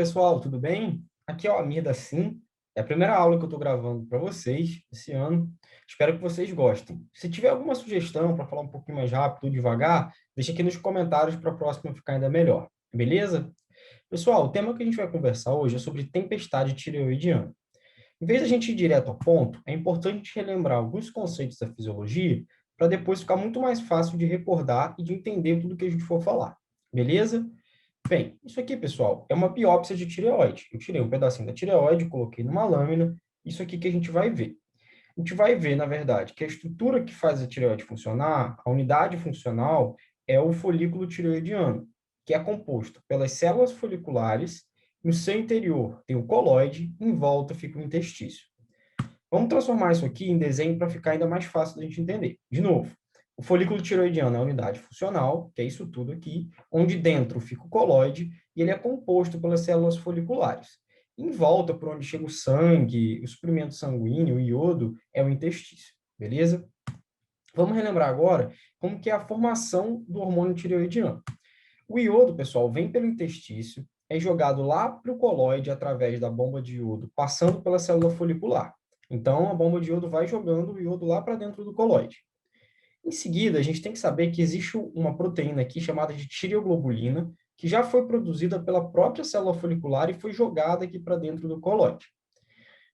pessoal, tudo bem? Aqui é o Amir da Sim. É a primeira aula que eu estou gravando para vocês esse ano. Espero que vocês gostem. Se tiver alguma sugestão para falar um pouquinho mais rápido ou devagar, deixa aqui nos comentários para a próxima ficar ainda melhor. Beleza? Pessoal, o tema que a gente vai conversar hoje é sobre tempestade tireoidiana. Em vez de a gente ir direto ao ponto, é importante relembrar alguns conceitos da fisiologia para depois ficar muito mais fácil de recordar e de entender tudo que a gente for falar. Beleza? Bem, isso aqui, pessoal, é uma biópsia de tireoide. Eu tirei um pedacinho da tireoide, coloquei numa lâmina, isso aqui que a gente vai ver. A gente vai ver, na verdade, que a estrutura que faz a tireoide funcionar, a unidade funcional, é o folículo tireoidiano, que é composto pelas células foliculares, no seu interior tem o coloide, em volta fica o intestício. Vamos transformar isso aqui em desenho para ficar ainda mais fácil da gente entender. De novo, o folículo tireoidiano é a unidade funcional, que é isso tudo aqui, onde dentro fica o coloide, e ele é composto pelas células foliculares. Em volta, por onde chega o sangue, o suprimento sanguíneo, o iodo, é o intestício, beleza? Vamos relembrar agora como que é a formação do hormônio tireoidiano. O iodo, pessoal, vem pelo intestício, é jogado lá para o coloide através da bomba de iodo, passando pela célula folicular. Então, a bomba de iodo vai jogando o iodo lá para dentro do coloide. Em seguida, a gente tem que saber que existe uma proteína aqui chamada de tireoglobulina, que já foi produzida pela própria célula folicular e foi jogada aqui para dentro do coloide.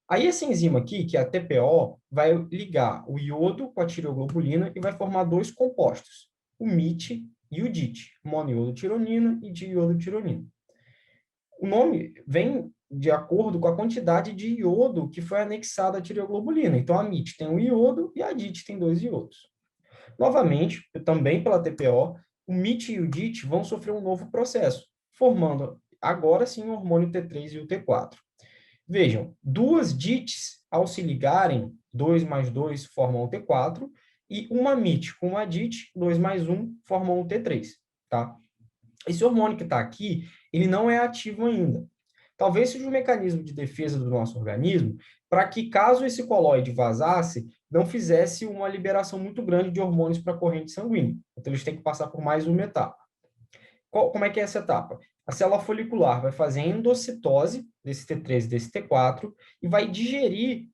Aí essa enzima aqui, que é a TPO, vai ligar o iodo com a tireoglobulina e vai formar dois compostos, o MIT e o DIT, monoiodotironina e diiodotironina. O nome vem de acordo com a quantidade de iodo que foi anexada à tireoglobulina. Então, a MIT tem um iodo e a DIT tem dois iodos. Novamente, também pela TPO, o MIT e o DIT vão sofrer um novo processo, formando agora sim o hormônio T3 e o T4. Vejam, duas DITs, ao se ligarem, 2 mais 2 formam o T4, e uma MIT com uma DIT, 2 mais 1, formam o T3, tá? Esse hormônio que está aqui, ele não é ativo ainda. Talvez seja um mecanismo de defesa do nosso organismo para que, caso esse coloide vazasse, não fizesse uma liberação muito grande de hormônios para a corrente sanguínea. Então, eles têm que passar por mais uma etapa. Como é que é essa etapa? A célula folicular vai fazer a endocitose desse T3 e desse T4 e vai digerir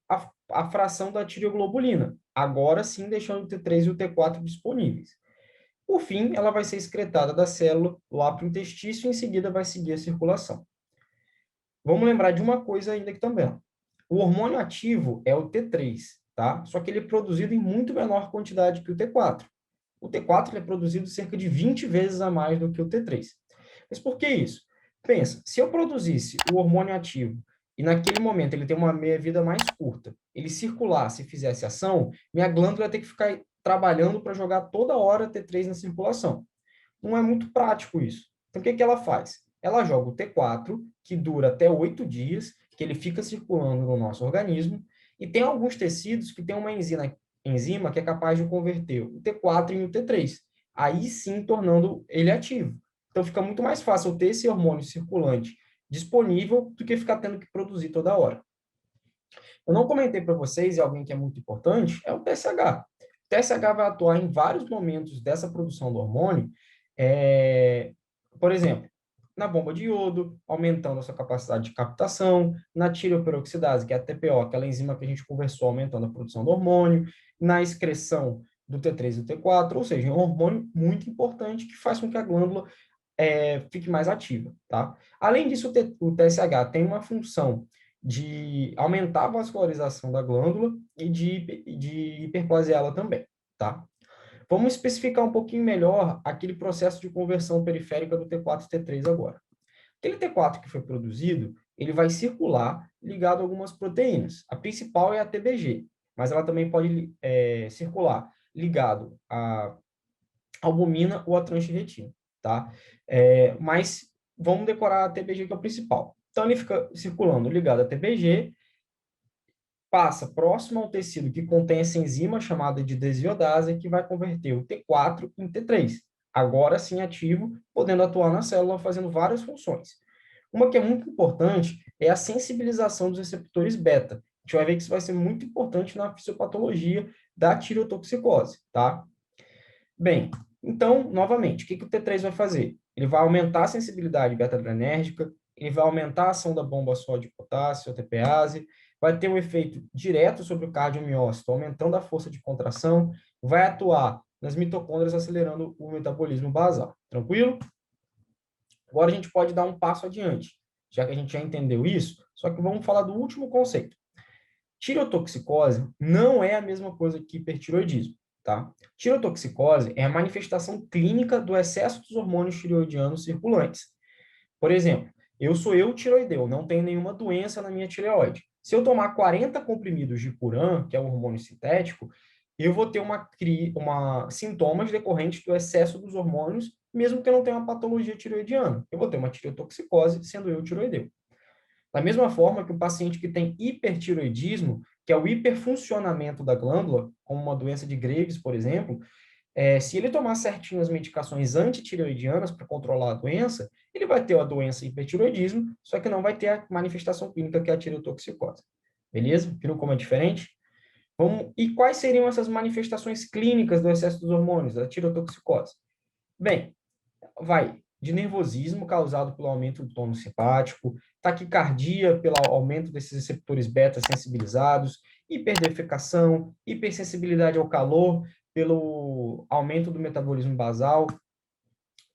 a fração da tireoglobulina, agora sim deixando o T3 e o T4 disponíveis. Por fim, ela vai ser excretada da célula lá para o intestino e em seguida vai seguir a circulação. Vamos lembrar de uma coisa ainda aqui também. O hormônio ativo é o T3, tá? Só que ele é produzido em muito menor quantidade que o T4. O T4 é produzido cerca de 20 vezes a mais do que o T3. Mas por que isso? Pensa, se eu produzisse o hormônio ativo e naquele momento ele tem uma meia-vida mais curta, ele circulasse e fizesse ação, minha glândula ia ter que ficar trabalhando para jogar toda hora T3 na circulação. Não é muito prático isso. Então, o que que ela faz? Ela joga o T4, que dura até 8 dias, que ele fica circulando no nosso organismo, e tem alguns tecidos que tem uma enzima que é capaz de converter o T4 em o T3, aí sim tornando ele ativo. Então, fica muito mais fácil ter esse hormônio circulante disponível do que ficar tendo que produzir toda hora. Eu não comentei para vocês, e alguém que é muito importante, é o TSH. O TSH vai atuar em vários momentos dessa produção do hormônio, por exemplo, na bomba de iodo, aumentando a sua capacidade de captação, na tireoperoxidase, que é a TPO, aquela enzima que a gente conversou, aumentando a produção do hormônio, na excreção do T3 e do T4, ou seja, é um hormônio muito importante que faz com que a glândula fique mais ativa, tá? Além disso, o TSH tem uma função de aumentar a vascularização da glândula e de hiperplaseá-la também, tá? Vamos especificar um pouquinho melhor aquele processo de conversão periférica do T4 e T3 agora. Aquele T4 que foi produzido, ele vai circular ligado a algumas proteínas. A principal é a TBG, mas ela também pode circular ligado à albumina ou à transferretina, tá? Mas vamos decorar a TBG que é o principal. Então, ele fica circulando ligado à TBG, passa próximo ao tecido que contém essa enzima chamada de desiodase, que vai converter o T4 em T3. Agora sim ativo, podendo atuar na célula fazendo várias funções. Uma que é muito importante é a sensibilização dos receptores beta. A gente vai ver que isso vai ser muito importante na fisiopatologia da tireotoxicose, tá? Bem, então, novamente, o que o T3 vai fazer? Ele vai aumentar a sensibilidade beta-adrenérgica, ele vai aumentar a ação da bomba sódio de potássio, a TPase, vai ter um efeito direto sobre o cardiomiócito, aumentando a força de contração, vai atuar nas mitocôndrias, acelerando o metabolismo basal. Tranquilo? Agora a gente pode dar um passo adiante, já que a gente já entendeu isso, só que vamos falar do último conceito. Tireotoxicose não é a mesma coisa que hipertiroidismo, tá? Tireotoxicose é a manifestação clínica do excesso dos hormônios tireoidianos circulantes. Por exemplo, eu sou eutiroideu, não tenho nenhuma doença na minha tireoide. Se eu tomar 40 comprimidos de Puran, que é o hormônio sintético, eu vou ter sintomas decorrentes do excesso dos hormônios, mesmo que eu não tenha uma patologia tireoidiana. Eu vou ter uma tireotoxicose sendo eutiroideu. Da mesma forma que o paciente que tem hipertiroidismo, que é o hiperfuncionamento da glândula, como uma doença de Graves, por exemplo, se ele tomar certinho as medicações antitireoidianas para controlar a doença, ele vai ter a doença hipertiroidismo, só que não vai ter a manifestação clínica que é a tireotoxicose. Beleza? Viram como é diferente? E quais seriam essas manifestações clínicas do excesso dos hormônios, da tireotoxicose? Bem, vai de nervosismo causado pelo aumento do tônus simpático, taquicardia pelo aumento desses receptores beta sensibilizados, hiperdefecação, hipersensibilidade ao calor pelo aumento do metabolismo basal,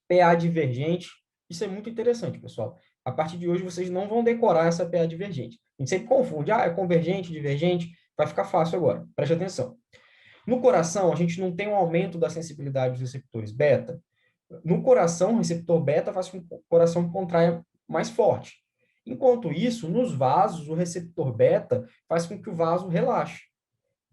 PA divergente. Isso é muito interessante, pessoal. A partir de hoje vocês não vão decorar essa PA divergente. A gente sempre confunde, é convergente, divergente, vai ficar fácil agora. Preste atenção. No coração, a gente não tem um aumento da sensibilidade dos receptores beta. No coração, o receptor beta faz com que o coração contraia mais forte. Enquanto isso, nos vasos, o receptor beta faz com que o vaso relaxe.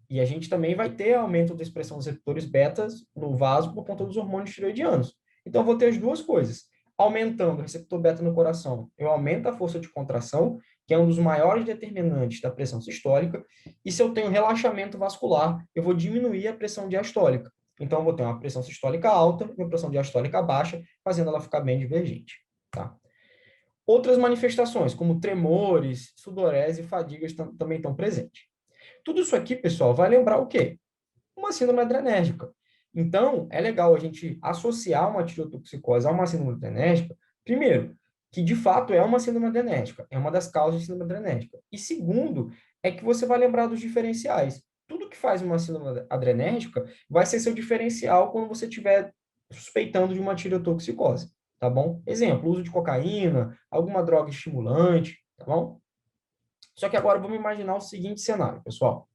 E a gente também vai ter aumento da expressão dos receptores betas no vaso por conta dos hormônios tireoidianos. Então, eu vou ter as duas coisas. Aumentando o receptor beta no coração, eu aumento a força de contração, que é um dos maiores determinantes da pressão sistólica, e se eu tenho relaxamento vascular, eu vou diminuir a pressão diastólica. Então, eu vou ter uma pressão sistólica alta e uma pressão diastólica baixa, fazendo ela ficar bem divergente. Tá? Outras manifestações, como tremores, sudorese e fadigas, também estão presentes. Tudo isso aqui, pessoal, vai lembrar o quê? Uma síndrome adrenérgica. Então, é legal a gente associar uma tireotoxicose a uma síndrome adrenérgica, primeiro, que de fato é uma síndrome adrenérgica, é uma das causas de síndrome adrenérgica. E segundo, é que você vai lembrar dos diferenciais. Tudo que faz uma síndrome adrenérgica vai ser seu diferencial quando você estiver suspeitando de uma tireotoxicose, tá bom? Exemplo, uso de cocaína, alguma droga estimulante, tá bom? Só que agora vamos imaginar o seguinte cenário, pessoal,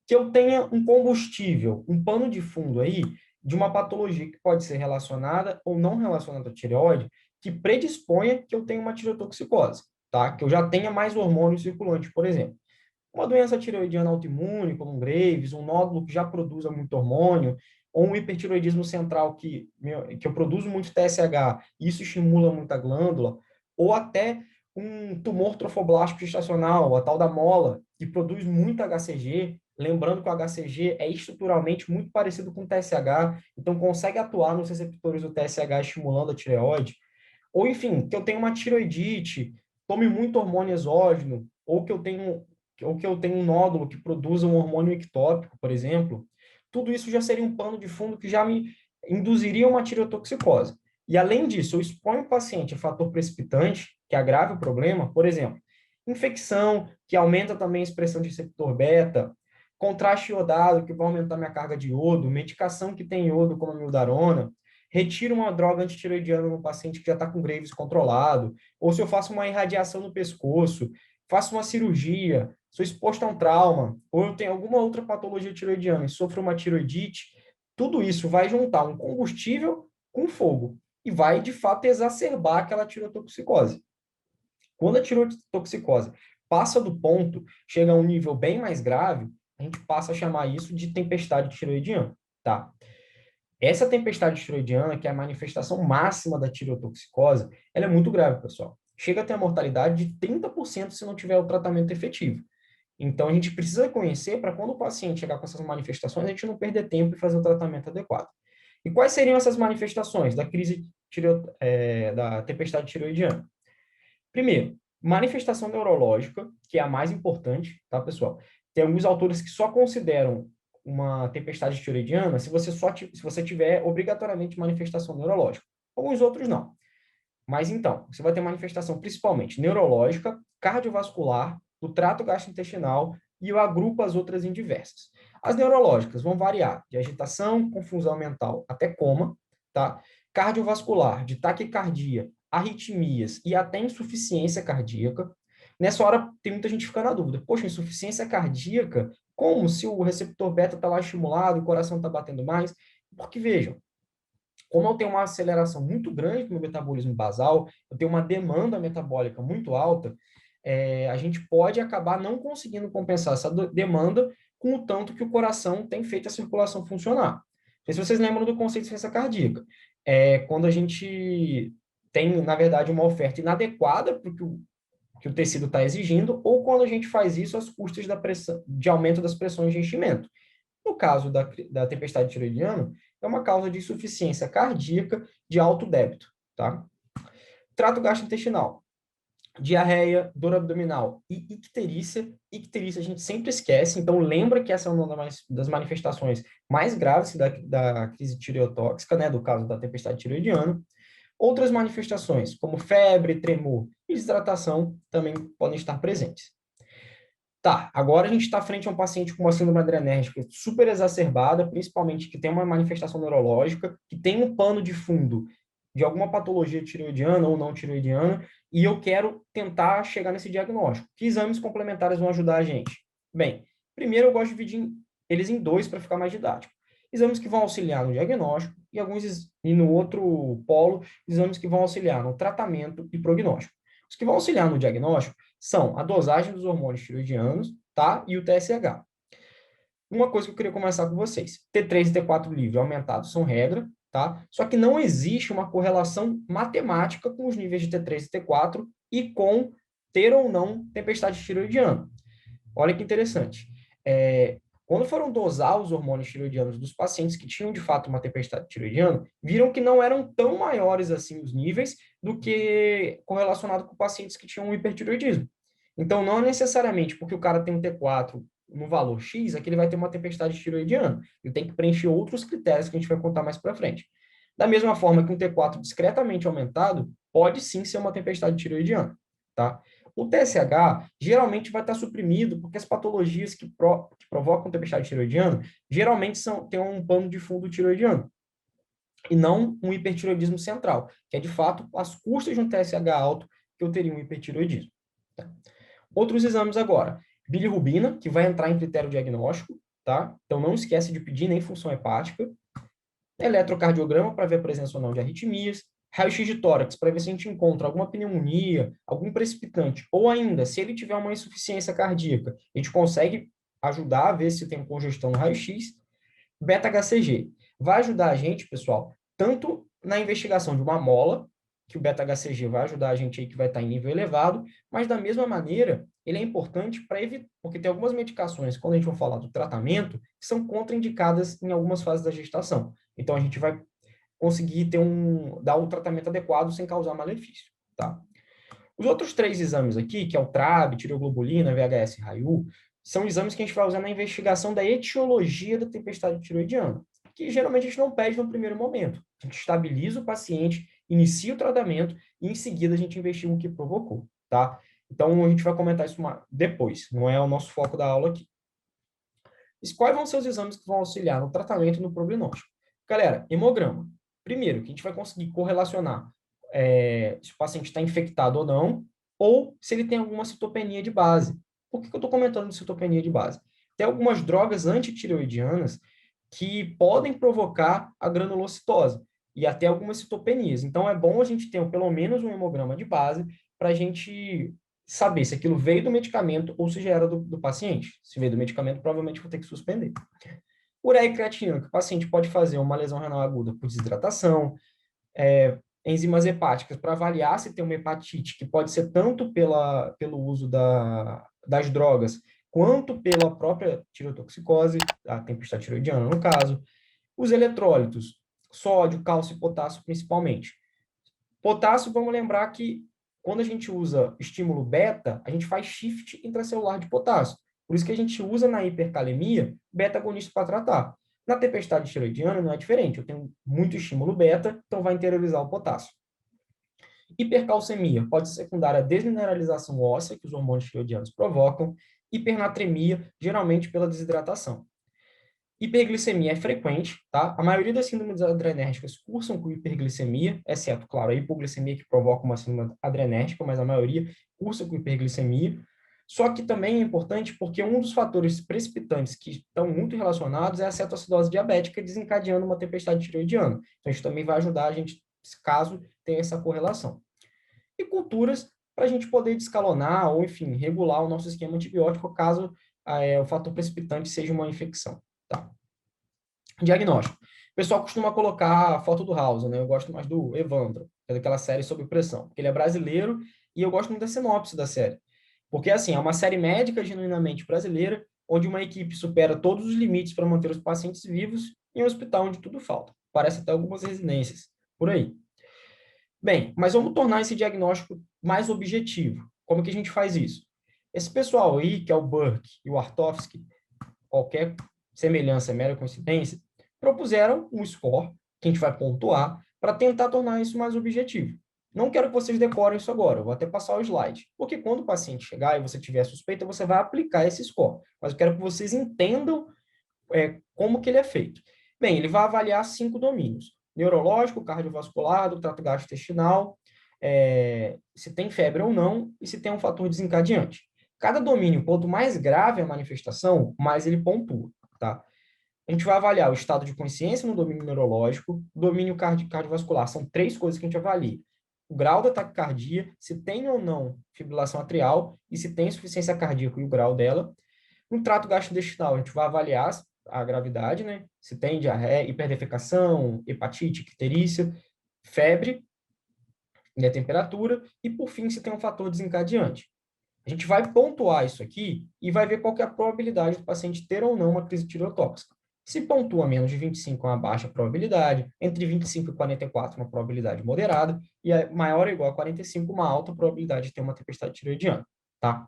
que eu tenha um combustível, um pano de fundo aí, de uma patologia que pode ser relacionada ou não relacionada à tireoide, que predisponha que eu tenha uma tireotoxicose, tá? Que eu já tenha mais hormônio circulante, por exemplo. Uma doença tireoidiana autoimune, como um Graves, um nódulo que já produza muito hormônio, ou um hipertireoidismo central que eu produzo muito TSH, e isso estimula muito a glândula, ou até um tumor trofoblástico gestacional, a tal da mola, que produz muito HCG, lembrando que o HCG é estruturalmente muito parecido com o TSH, então consegue atuar nos receptores do TSH estimulando a tireoide, ou enfim, que eu tenho uma tireoidite, tome muito hormônio exógeno, ou que eu tenho um nódulo que produza um hormônio ectópico, por exemplo, tudo isso já seria um pano de fundo que já me induziria uma tireotoxicose. E além disso, eu exponho o paciente a fator precipitante, que agrava o problema, por exemplo, infecção, que aumenta também a expressão de receptor beta, contraste iodado, que vai aumentar minha carga de iodo, medicação que tem iodo, como a mildarona, retiro uma droga antitireoidiana no paciente que já está com Graves controlado, ou se eu faço uma irradiação no pescoço, faço uma cirurgia, sou exposto a um trauma, ou eu tenho alguma outra patologia tireoidiana e sofro uma tireoidite, tudo isso vai juntar um combustível com fogo e vai, de fato, exacerbar aquela tireotoxicose. Quando a tireotoxicose passa do ponto, chega a um nível bem mais grave, a gente passa a chamar isso de tempestade tireoidiana, tá? Essa tempestade tireoidiana, que é a manifestação máxima da tireotoxicose, ela é muito grave, pessoal. Chega a ter a mortalidade de 30% se não tiver o tratamento efetivo. Então, a gente precisa conhecer para quando o paciente chegar com essas manifestações, a gente não perder tempo e fazer o tratamento adequado. E quais seriam essas manifestações da tempestade tireoidiana? Primeiro, manifestação neurológica, que é a mais importante, tá, pessoal? Tem alguns autores que só consideram uma tempestade tireoidiana se você tiver obrigatoriamente manifestação neurológica. Alguns outros não. Mas então, você vai ter manifestação principalmente neurológica, cardiovascular, do trato gastrointestinal e eu agrupo as outras em diversas. As neurológicas vão variar de agitação, confusão mental até coma, tá? Cardiovascular, de taquicardia, arritmias e até insuficiência cardíaca. Nessa hora, tem muita gente que fica na dúvida. Poxa, insuficiência cardíaca? Como se o receptor beta está lá estimulado, o coração está batendo mais? Porque, vejam, como eu tenho uma aceleração muito grande do meu metabolismo basal, eu tenho uma demanda metabólica muito alta, a gente pode acabar não conseguindo compensar essa demanda com o tanto que o coração tem feito a circulação funcionar. Não sei se vocês lembram do conceito de insuficiência cardíaca. Quando a gente tem, na verdade, uma oferta inadequada para que o tecido está exigindo, ou quando a gente faz isso às custas da pressão, de aumento das pressões de enchimento. No caso da tempestade tiroidiana, é uma causa de insuficiência cardíaca de alto débito, tá? Trato gastrointestinal, diarreia, dor abdominal e icterícia. Icterícia a gente sempre esquece, então lembra que essa é uma das manifestações mais graves da crise tireotóxica, né, do caso da tempestade tiroidiana. Outras manifestações, como febre, tremor e desidratação, também podem estar presentes. Tá, agora a gente está frente a um paciente com uma síndrome adrenérgica super exacerbada, principalmente que tem uma manifestação neurológica, que tem um pano de fundo de alguma patologia tireoidiana ou não tireoidiana, e eu quero tentar chegar nesse diagnóstico. Que exames complementares vão ajudar a gente? Bem, primeiro eu gosto de dividir eles em dois para ficar mais didático. Exames que vão auxiliar no diagnóstico e no outro polo, exames que vão auxiliar no tratamento e prognóstico. Os que vão auxiliar no diagnóstico são a dosagem dos hormônios tiroidianos, tá? E o TSH. Uma coisa que eu queria conversar com vocês. T3 e T4 livre aumentados são regra, tá? Só que não existe uma correlação matemática com os níveis de T3 e T4 e com ter ou não tempestade tiroidiana. Olha que interessante. Quando foram dosar os hormônios tiroidianos dos pacientes que tinham de fato uma tempestade tiroidiana, viram que não eram tão maiores assim os níveis do que correlacionado com pacientes que tinham um hipertiroidismo. Então, não necessariamente porque o cara tem um T4 no valor X, é que ele vai ter uma tempestade tiroidiana. Ele tem que preencher outros critérios que a gente vai contar mais para frente. Da mesma forma que um T4 discretamente aumentado pode sim ser uma tempestade tiroidiana, tá? O TSH geralmente vai estar suprimido porque as patologias que provocam tempestade tiroidiana geralmente têm um pano de fundo tiroidiano e não um hipertiroidismo central, que é de fato as custas de um TSH alto que eu teria um hipertiroidismo. Tá? Outros exames agora. Bilirrubina, que vai entrar em critério diagnóstico, tá? Então não esquece de pedir nem função hepática. Eletrocardiograma para ver a presença ou não de arritmias, raio-x de tórax para ver se a gente encontra alguma pneumonia, algum precipitante, ou ainda, se ele tiver uma insuficiência cardíaca, a gente consegue ajudar a ver se tem congestão no raio-x. Beta-HCG vai ajudar a gente, pessoal, tanto na investigação de uma mola, que o beta-HCG vai ajudar a gente aí que vai estar em nível elevado, mas da mesma maneira, ele é importante para evitar, porque tem algumas medicações, quando a gente for falar do tratamento, que são contraindicadas em algumas fases da gestação. Então, a gente vai conseguir dar o tratamento adequado sem causar malefício, tá? Os outros três exames aqui, que é o TRAB, tireoglobulina, VHS e RAIU, são exames que a gente vai usar na investigação da etiologia da tempestade tiroidiana, que geralmente a gente não pede no primeiro momento. A gente estabiliza o paciente, inicia o tratamento e em seguida a gente investiga o que provocou, tá? Então a gente vai comentar isso depois, não é o nosso foco da aula aqui. Quais vão ser os exames que vão auxiliar no tratamento e no prognóstico? Galera, hemograma. Primeiro, que a gente vai conseguir correlacionar se o paciente está infectado ou se ele tem alguma citopenia de base. Por que eu estou comentando de citopenia de base? Tem algumas drogas antitireoidianas que podem provocar a granulocitose e até algumas citopenias. Então, é bom a gente ter pelo menos um hemograma de base para a gente saber se aquilo veio do medicamento ou se já era do paciente. Se veio do medicamento, provavelmente vou ter que suspender. Ureia e creatinina, que o paciente pode fazer uma lesão renal aguda por desidratação, enzimas hepáticas para avaliar se tem uma hepatite, que pode ser tanto pelo uso das drogas, quanto pela própria tireotoxicose, a tempestade tiroidiana, no caso. Os eletrólitos, sódio, cálcio e potássio, principalmente. Potássio, vamos lembrar que quando a gente usa estímulo beta, a gente faz shift intracelular de potássio. Por isso que a gente usa na hipercalemia beta-agonista para tratar. Na tempestade tiroidiana não é diferente. Eu tenho muito estímulo beta, então vai interiorizar o potássio. Hipercalcemia pode ser secundária à desmineralização óssea que os hormônios tireoidianos provocam. Hipernatremia, geralmente pela desidratação. Hiperglicemia é frequente, tá? A maioria das síndromes adrenérgicas cursam com hiperglicemia, exceto, claro, a hipoglicemia que provoca uma síndrome adrenérgica, mas a maioria cursa com hiperglicemia. Só que também é importante porque um dos fatores precipitantes que estão muito relacionados é a cetoacidose diabética, desencadeando uma tempestade tireoidiana. Então, isso também vai ajudar a gente, caso tenha essa correlação. E culturas para a gente poder descalonar ou, enfim, regular o nosso esquema antibiótico caso o fator precipitante seja uma infecção. Tá? Diagnóstico. O pessoal costuma colocar a foto do House, né? Eu gosto mais do Evandro, que é daquela série sobre pressão, porque ele é brasileiro e eu gosto muito da sinopse da série. Porque, assim, é uma série médica genuinamente brasileira, onde uma equipe supera todos os limites para manter os pacientes vivos em um hospital onde tudo falta. Parece até algumas residências, por aí. Bem, mas vamos tornar esse diagnóstico mais objetivo. Como que a gente faz isso? Esse pessoal aí, que é o Burke e o Artovsky, qualquer semelhança é mera coincidência, propuseram um score que a gente vai pontuar para tentar tornar isso mais objetivo. Não quero que vocês decorem isso agora, eu vou até passar o slide, porque quando o paciente chegar e você tiver suspeita, você vai aplicar esse score, mas eu quero que vocês entendam como que ele é feito. Bem, ele vai avaliar 5 domínios: neurológico, cardiovascular, do trato gastrointestinal, se tem febre ou não e se tem um fator desencadeante. Cada domínio, quanto mais grave a manifestação, mais ele pontua, tá? A gente vai avaliar o estado de consciência no domínio neurológico, domínio cardiovascular. São 3 coisas que a gente avalia: o grau da taquicardia, se tem ou não fibrilação atrial e se tem insuficiência cardíaca e o grau dela. No trato gastrointestinal, a gente vai avaliar a gravidade, né? Se tem diarreia, hiperdefecação, hepatite, icterícia, febre e a temperatura. E, por fim, se tem um fator desencadeante. A gente vai pontuar isso aqui e vai ver qual que é a probabilidade do paciente ter ou não uma crise tireotóxica. Se pontua menos de 25 é uma baixa probabilidade, entre 25 e 44 uma probabilidade moderada, e maior ou igual a 45 uma alta probabilidade de ter uma tempestade tireoidiana, tá?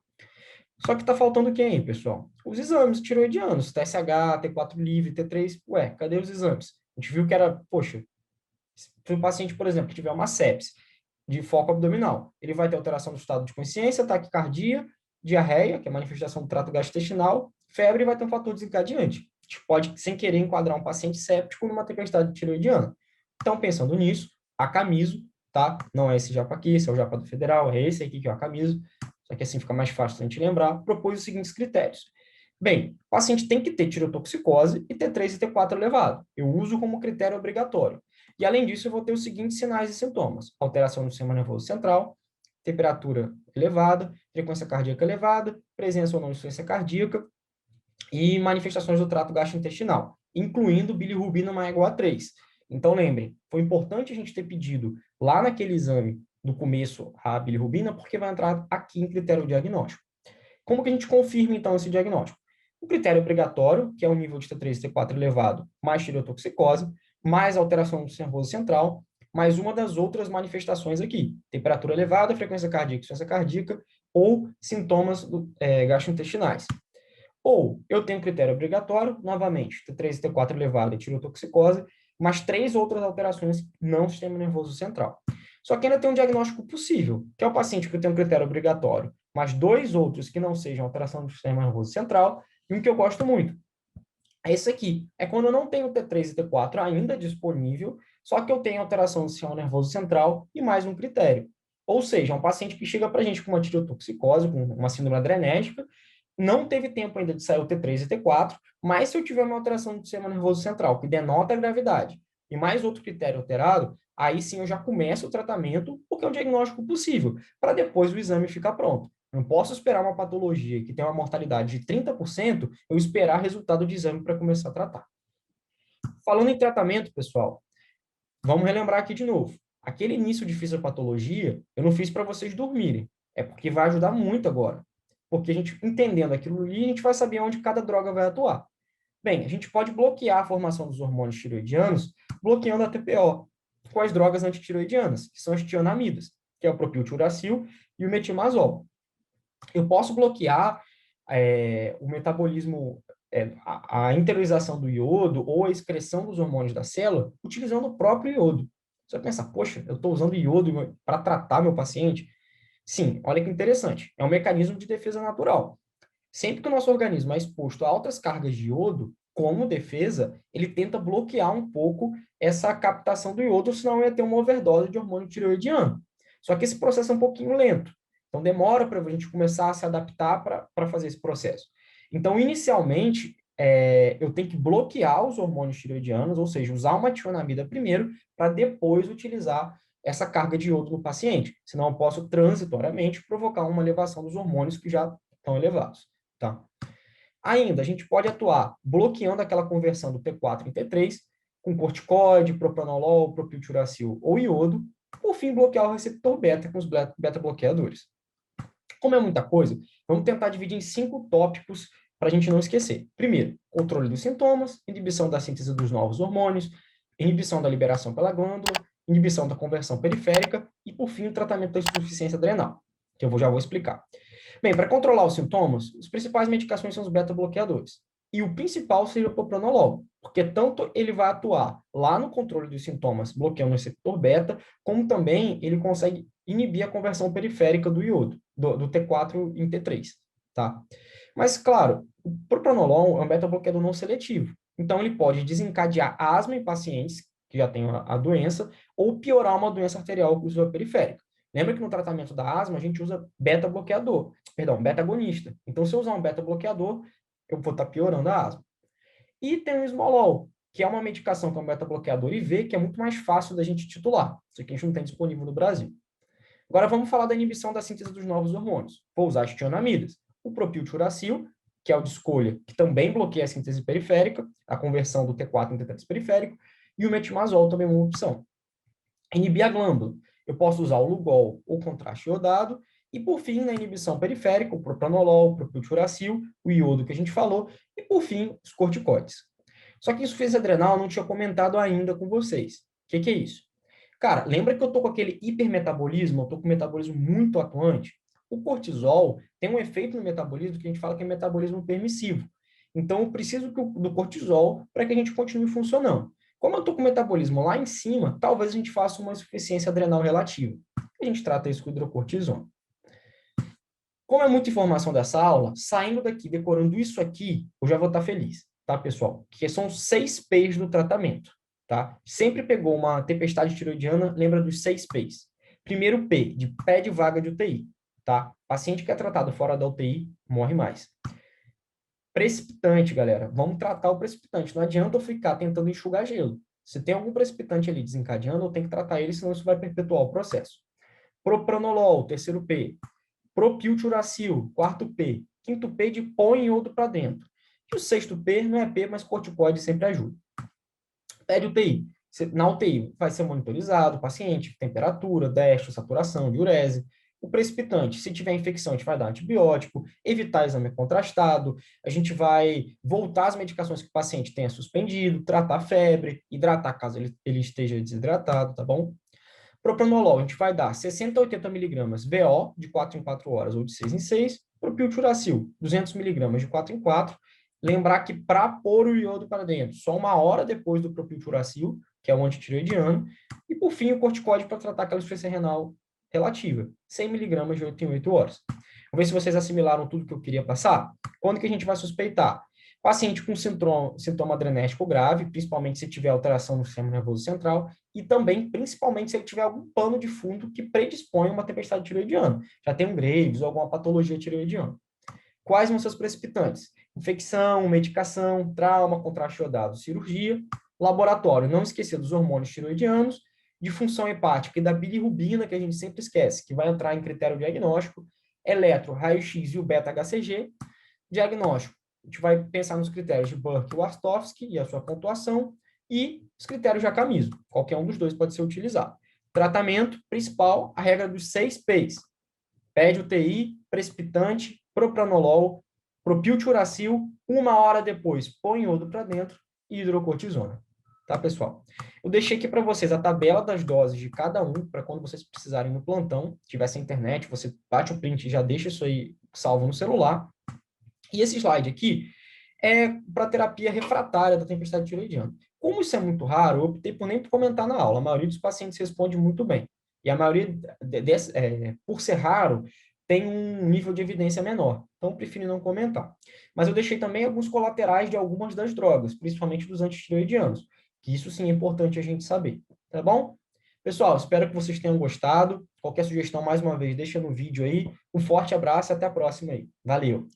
Só que tá faltando quem aí, pessoal? Os exames tireoidianos, TSH, T4 livre, T3, ué, cadê os exames? A gente viu que era, poxa, se um paciente, por exemplo, que tiver uma sepse de foco abdominal, ele vai ter alteração do estado de consciência, taquicardia, diarreia, que é manifestação do trato gastrointestinal, febre e vai ter um fator desencadeante. A gente pode, sem querer, enquadrar um paciente séptico numa tempestade tireoidiana. Então, pensando nisso, a Camiso, tá? Não é esse japa aqui, esse é o japa do federal, é esse aqui que é o Camiso, só que assim fica mais fácil a gente lembrar, propôs os seguintes critérios. Bem, o paciente tem que ter tireotoxicose e T3 e T4 elevado. Eu uso como critério obrigatório. E, além disso, eu vou ter os seguintes sinais e sintomas: alteração do sistema nervoso central, temperatura elevada, frequência cardíaca elevada, presença ou não de insuficiência cardíaca e manifestações do trato gastrointestinal, incluindo bilirrubina maior ou igual a 3. Então, lembrem, foi importante a gente ter pedido lá naquele exame do começo a bilirrubina, porque vai entrar aqui em critério diagnóstico. Como que a gente confirma, então, esse diagnóstico? O critério obrigatório, que é o nível de T3 e T4 elevado, mais tireotoxicose, mais alteração do nervoso central, mais uma das outras manifestações aqui: temperatura elevada, frequência cardíaca, insuficiência cardíaca ou sintomas gastrointestinais. Ou eu tenho critério obrigatório, novamente, T3 e T4 elevado e tireotoxicose, mas 3 outras alterações não sistema nervoso central. Só que ainda tem um diagnóstico possível, que é o paciente que tem um critério obrigatório, mas 2 outros que não sejam alteração do sistema nervoso central, e um que eu gosto muito. Esse aqui é quando eu não tenho T3 e T4 ainda disponível, só que eu tenho alteração do sistema nervoso central e mais um critério. Ou seja, um paciente que chega para a gente com uma tireotoxicose, com uma síndrome adrenérgica, não teve tempo ainda de sair o T3 e T4, mas se eu tiver uma alteração do sistema nervoso central, que denota a gravidade, e mais outro critério alterado, aí sim eu já começo o tratamento, porque é um diagnóstico possível, para depois o exame ficar pronto. Não posso esperar uma patologia que tem uma mortalidade de 30%, eu esperar resultado de exame para começar a tratar. Falando em tratamento, pessoal, vamos relembrar aqui de novo. Aquele início de fisiopatologia, eu não fiz para vocês dormirem. É porque vai ajudar muito agora. Porque a gente, entendendo aquilo ali, a gente vai saber onde cada droga vai atuar. Bem, a gente pode bloquear a formação dos hormônios tireoidianos bloqueando a TPO com as drogas antitireoidianas, que são as tionamidas, que é o propiltiuracil e o metimazol. Eu posso bloquear o metabolismo, a interiorização do iodo ou a excreção dos hormônios da célula utilizando o próprio iodo. Você vai pensar, poxa, eu estou usando iodo para tratar meu paciente? Sim, olha que interessante. É um mecanismo de defesa natural. Sempre que o nosso organismo é exposto a altas cargas de iodo, como defesa, ele tenta bloquear um pouco essa captação do iodo, senão ia ter uma overdose de hormônio tireoidiano. Só que esse processo é um pouquinho lento. Então, demora para a gente começar a se adaptar para fazer esse processo. Então, inicialmente, eu tenho que bloquear os hormônios tireoidianos, ou seja, usar uma tionamida primeiro, para depois utilizar essa carga de iodo no paciente. Senão, eu posso transitoriamente provocar uma elevação dos hormônios que já estão elevados. Tá? Ainda, a gente pode atuar bloqueando aquela conversão do T4 em T3, com corticoide, propranolol, propiltiuracil ou iodo, por fim, bloquear o receptor beta com os beta-bloqueadores. Como é muita coisa, vamos tentar dividir em 5 tópicos para a gente não esquecer. Primeiro, controle dos sintomas, inibição da síntese dos novos hormônios, inibição da liberação pela glândula, inibição da conversão periférica e, por fim, o tratamento da insuficiência adrenal, que eu já vou explicar. Bem, para controlar os sintomas, as principais medicações são os beta-bloqueadores. E o principal seria o propranolol, porque tanto ele vai atuar lá no controle dos sintomas, bloqueando o receptor beta, como também ele consegue inibir a conversão periférica do iodo, do T4 em T3, tá? Mas, claro, o propranolol é um beta-bloqueador não seletivo. Então, ele pode desencadear asma em pacientes que já têm a doença, ou piorar uma doença arterial oclusiva periférica. Lembra que no tratamento da asma a gente usa beta-bloqueador, perdão, beta-agonista. Então, se eu usar um beta-bloqueador, eu vou estar piorando a asma. E tem o esmolol, que é uma medicação que é um beta-bloqueador IV, que é muito mais fácil da gente titular. Isso aqui a gente não tem disponível no Brasil. Agora vamos falar da inibição da síntese dos novos hormônios. Vou usar as tionamidas. O propiltiuracil, que é o de escolha, que também bloqueia a síntese periférica, a conversão do T4 em T3 periférico, e o metimazol também é uma opção. Inibir a glândula. Eu posso usar o Lugol ou contraste iodado. E, por fim, na inibição periférica, o propranolol, o propiltiuracil, o iodo que a gente falou. E, por fim, os corticoides. Só que insuficiência adrenal eu não tinha comentado ainda com vocês. O que é isso? Cara, lembra que eu estou com aquele hipermetabolismo, eu estou com um metabolismo muito atuante? O cortisol tem um efeito no metabolismo que a gente fala que é metabolismo permissivo. Então, eu preciso do cortisol para que a gente continue funcionando. Como eu estou com o metabolismo lá em cima, talvez a gente faça uma insuficiência adrenal relativa. A gente trata isso com hidrocortisona. Como é muita informação dessa aula, saindo daqui, decorando isso aqui, eu já vou estar feliz, tá, pessoal? Que são 6 P's do tratamento, tá? Sempre pegou uma tempestade tiroidiana, lembra dos 6 P's. Primeiro P, de pé de vaga de UTI, tá? Paciente que é tratado fora da UTI, morre mais. Precipitante, galera. Vamos tratar o precipitante. Não adianta eu ficar tentando enxugar gelo. Se tem algum precipitante ali desencadeando, eu tenho que tratar ele, senão isso vai perpetuar o processo. Propranolol, terceiro P. Propiltiuracil, quarto P. Quinto P de põe iodo para dentro. E o sexto P não é P, mas corticoide sempre ajuda. Pede UTI. Na UTI vai ser monitorizado o paciente, temperatura, destro, saturação, diurese. O precipitante, se tiver infecção, a gente vai dar antibiótico, evitar exame contrastado, a gente vai voltar as medicações que o paciente tenha suspendido, tratar a febre, hidratar caso ele esteja desidratado, tá bom? Propranolol, a gente vai dar 60 a 80 miligramas VO, de 4 em 4 horas ou de 6 em 6. Propiltiuracil, 200 miligramas de 4 em 4. Lembrar que para pôr o iodo para dentro, só uma hora depois do propiltiuracil, que é o antitireoidiano. E, por fim, o corticóide para tratar aquela insuficiência renal relativa, 100 miligramas de 8 em 8 horas. Vamos ver se vocês assimilaram tudo que eu queria passar. Quando que a gente vai suspeitar? Paciente com sintoma adrenético grave, principalmente se tiver alteração no sistema nervoso central, e também, principalmente, se ele tiver algum pano de fundo que predispõe a uma tempestade tireoidiana. Já tem um Graves ou alguma patologia tireoidiana. Quais vão ser os precipitantes? Infecção, medicação, trauma, contraste iodado, cirurgia. Laboratório, não esquecer dos hormônios tireoidianos, de função hepática e da bilirrubina, que a gente sempre esquece, que vai entrar em critério diagnóstico, eletro, raio-x e o beta-HCG. Diagnóstico, a gente vai pensar nos critérios de Burke e Wastowski e a sua pontuação, e os critérios de Akamiso. Qualquer um dos dois pode ser utilizado. Tratamento principal, a regra dos 6 P's. Pede UTI, precipitante, propranolol, propiltiuracil, uma hora depois põe iodo para dentro e hidrocortisona. Tá, pessoal? Eu deixei aqui para vocês a tabela das doses de cada um, para quando vocês precisarem no plantão, tiver sem internet, você bate o print e já deixa isso aí salvo no celular. E esse slide aqui é para terapia refratária da tempestade tiroidiana. Como isso é muito raro, eu optei por nem comentar na aula. A maioria dos pacientes responde muito bem. E a maioria, por ser raro, tem um nível de evidência menor. Então, eu prefiro não comentar. Mas eu deixei também alguns colaterais de algumas das drogas, principalmente dos antitireoidianos, que isso sim é importante a gente saber. Tá bom? Pessoal, espero que vocês tenham gostado. Qualquer sugestão, mais uma vez, deixa no vídeo aí. Um forte abraço e até a próxima aí. Valeu!